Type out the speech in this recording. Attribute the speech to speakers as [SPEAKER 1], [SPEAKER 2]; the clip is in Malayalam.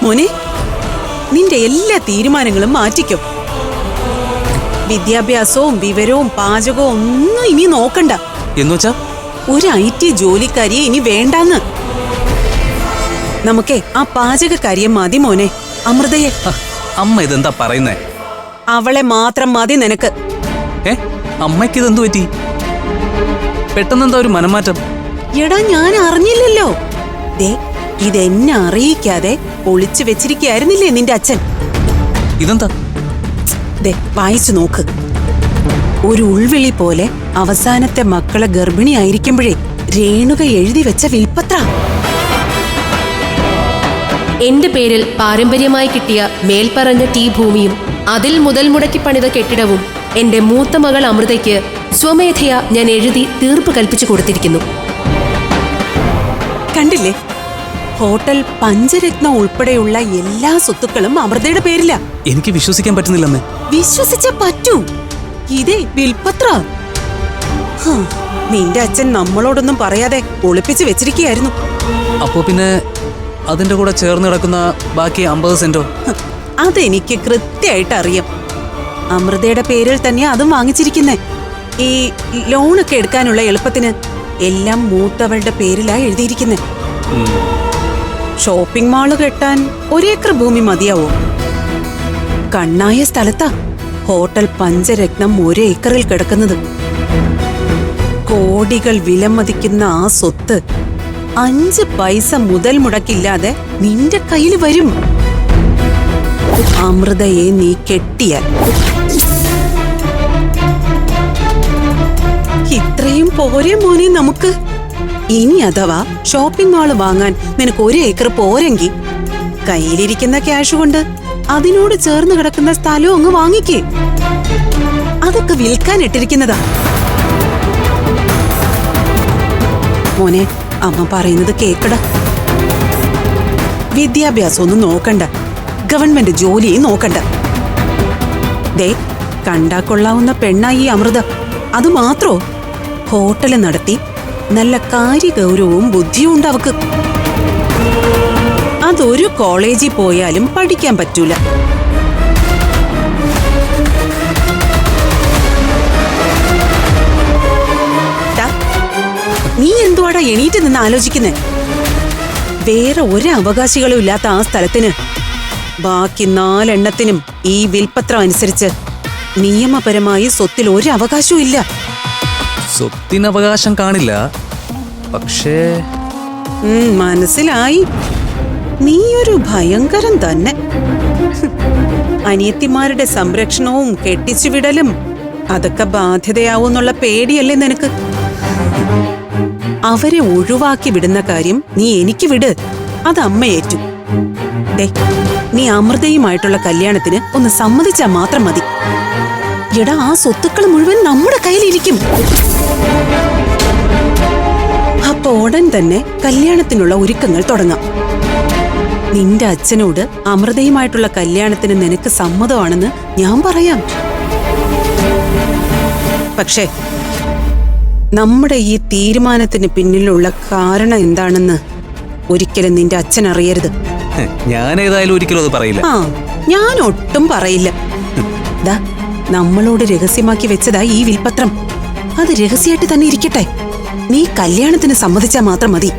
[SPEAKER 1] മോനെ, നിന്റെ എല്ലാ തീരുമാനങ്ങളും മാറ്റിക്കും. വിദ്യാഭ്യാസവും വിവരവും പാചകവും ഒന്നും ഇനി നോക്കണ്ട.
[SPEAKER 2] എന്നുവെച്ചാ
[SPEAKER 1] ഒരു IT ജോലിക്കാരിയെ ഇനി വേണ്ടാന്ന്. നമുക്കേ ആ പാചകക്കാരിയെ മതി മോനെ, അമൃതയെ.
[SPEAKER 2] അമ്മ ഇതെന്താ പറയുന്നേ?
[SPEAKER 1] അവളെ മാത്രം മതി നിനക്ക്.
[SPEAKER 2] അമ്മയ്ക്ക് ഇതെന്തു പറ്റി? പെട്ടെന്നെന്താ ഒരു മനംമാറ്റം?
[SPEAKER 1] എടാ, ഞാൻ അറിഞ്ഞില്ലല്ലോ. ദേ, ഇതെന്നെ അറിയിക്കാതെ ഒളിച്ചു വെച്ചിരിക്കുകയായിരുന്നില്ലേ നിന്റെ അച്ഛൻ?
[SPEAKER 2] ഇതെന്താ?
[SPEAKER 1] ദേ, വായിച്ചു നോക്ക്. ഒരു ഉൾവിളി പോലെ അവസാനത്തെ മക്കളെ ഗർഭിണിയായിരിക്കുമ്പോഴേ രേണുക എഴുതി വെച്ച വിൽപ്പത്ര.
[SPEAKER 3] എന്റെ പേരിൽ പാരമ്പര്യമായി കിട്ടിയ മേൽപ്പറഞ്ഞ ഭൂമിയും അതിൽ മുതൽ മുടക്കി പണിത കെട്ടിടവും എന്റെ മൂത്ത മകൾ അമൃതയ്ക്ക് സ്വമേധയാ ഞാൻ എഴുതി തീർപ്പ് കൽപ്പിച്ചു കൊടുത്തിരിക്കുന്നു.
[SPEAKER 1] കണ്ടില്ലേ, ഹോട്ടൽ പഞ്ചരത്ന ഉൾപ്പെടെയുള്ള എല്ലാ സ്വത്തുക്കളും അമൃതയുടെ പേരില.
[SPEAKER 2] എനിക്ക് വിശ്വസിക്കാൻ പറ്റുന്നില്ലെന്നേ.
[SPEAKER 1] വിശ്വസിച്ച പറ്റൂ. ഇതേ വിൽപ്പത്ര. നിന്റെ അച്ഛൻ നമ്മളോടൊന്നും പറയാതെ ഒളിപ്പിച്ചു വെച്ചിരിക്കുകയായിരുന്നു.
[SPEAKER 2] അപ്പോ പിന്നെ അതിന്റെ കൂടെ ചേർന്ന് കിടക്കുന്ന ബാക്കി 50 സെന്റോ?
[SPEAKER 1] അതെനിക്ക് കൃത്യമായിട്ട് അറിയാം. അമൃതയുടെ പേരിൽ തന്നെയാ അതും വാങ്ങിച്ചിരിക്കുന്നേ. ഈ ലോണൊക്കെ എടുക്കാനുള്ള എളുപ്പത്തിന് എല്ലാം മൂത്തവളുടെ പേരിലാ എഴുതിയിരിക്കുന്നേ. ഷോപ്പിംഗ് മാള് കെട്ടാൻ 1 ഏക്കർ ഭൂമി മതിയാവോ? കണ്ണായ സ്ഥലത്താ ഹോട്ടൽ പഞ്ചരത്നം 1 ഏക്കറിൽ കിടക്കുന്നത്. കോടികൾ വിലമതിക്കുന്ന ആ സ്വത്ത് 5 പൈസ മുതൽ മുടക്കില്ലാതെ നിന്റെ കയ്യിൽ വരും. അമൃതയെ നീ കെട്ടിയാൽ. ഇത്രയും പോരെ മോനെ നമുക്ക്? ഇനി അഥവാ ഷോപ്പിംഗ് മാള് വാങ്ങാൻ നിനക്ക് 1 ഏക്കർ പോരെങ്കിൽ കയ്യിലിരിക്കുന്ന ക്യാഷ് കൊണ്ട് അതിനോട് ചേർന്ന് കിടക്കുന്ന സ്ഥലവും അങ്ങ് വാങ്ങിക്കേ. അതൊക്കെ വിൽക്കാൻ ഇട്ടിരിക്കുന്നതാ. മോനെ, അമ്മ പറയുന്നത് കേക്കട. വിദ്യാഭ്യാസം ഒന്നും നോക്കണ്ട, ഗവൺമെന്റ് ജോലിയും നോക്കണ്ട. ദേ, കണ്ടാ കൊള്ളാവുന്ന പെണ്ണായി അമൃത. അത് മാത്രോ, ഹോട്ടല് നടത്തി നല്ല കാര്യഗൗരവവും ബുദ്ധിയും ഉണ്ട് അവക്ക്. അതൊരു കോളേജിൽ പോയാലും പഠിക്കാൻ പറ്റൂല. നീ എന്തുവാടാ എണീറ്റ് നിന്ന് ആലോചിക്കുന്നേ? വേറെ ഒരു അവകാശികളും ഇല്ലാത്ത ആ സ്ഥലത്തിന് ബാക്കി 4 എണ്ണത്തിനും ഈ വിൽപ്പത്രം അനുസരിച്ച് നിയമപരമായി സ്വത്തിൽ ഒരു അവകാശവും ഇല്ല.
[SPEAKER 2] സ്വത്തിന് അവകാശം കാണില്ല, പക്ഷേ
[SPEAKER 1] മനസ്സിലായി. നീയൊരു ഭയങ്കരം തന്നെ. അനിയത്തിമാരുടെ സംരക്ഷണവും കെട്ടിച്ചുവിടലും അതൊക്കെ ബാധ്യതയാവൂന്നുള്ള പേടിയല്ലേ നിനക്ക്? അവരെ ഒഴിവാക്കി വിടുന്ന കാര്യം നീ എനിക്ക് വിട്, അത് അമ്മ ഏറ്റു. നീ അമൃതയുമായിട്ടുള്ള കല്യാണത്തിന് ഒന്ന് സമ്മതിച്ചാൽ മാത്രം മതി. എടാ, ആ സ്വത്തുക്കൾ മുഴുവൻ നമ്മുടെ കയ്യിലിരിക്കും. അപ്പൊ ഉടൻ തന്നെ കല്യാണത്തിനുള്ള ഒരുക്കങ്ങൾ തുടങ്ങാം. നിന്റെ അച്ഛനോട് അമൃതയുമായിട്ടുള്ള കല്യാണത്തിന് നിനക്ക് സമ്മതമാണെന്ന് ഞാൻ പറയാം. പക്ഷേ നമ്മുടെ ഈ തീരുമാനത്തിന് പിന്നിലുള്ള കാരണം എന്താണെന്ന് ഒരിക്കലും നിന്റെ അച്ഛൻ അറിയരുത്.
[SPEAKER 2] ഞാൻ ഏതായാലും ഒരിക്കലും അത് പറയില്ല.
[SPEAKER 1] ഞാൻ ഒട്ടും പറയില്ല. ദാ, നമ്മളോട് രഹസ്യമാക്കി വെച്ചതാ ഈ വിൽപ്പത്രം. അത് രഹസ്യമായിട്ട് തന്നെ ഇരിക്കട്ടെ. നീ കല്യാണത്തിന് സമ്മതിച്ചാൽ മാത്രം മതി.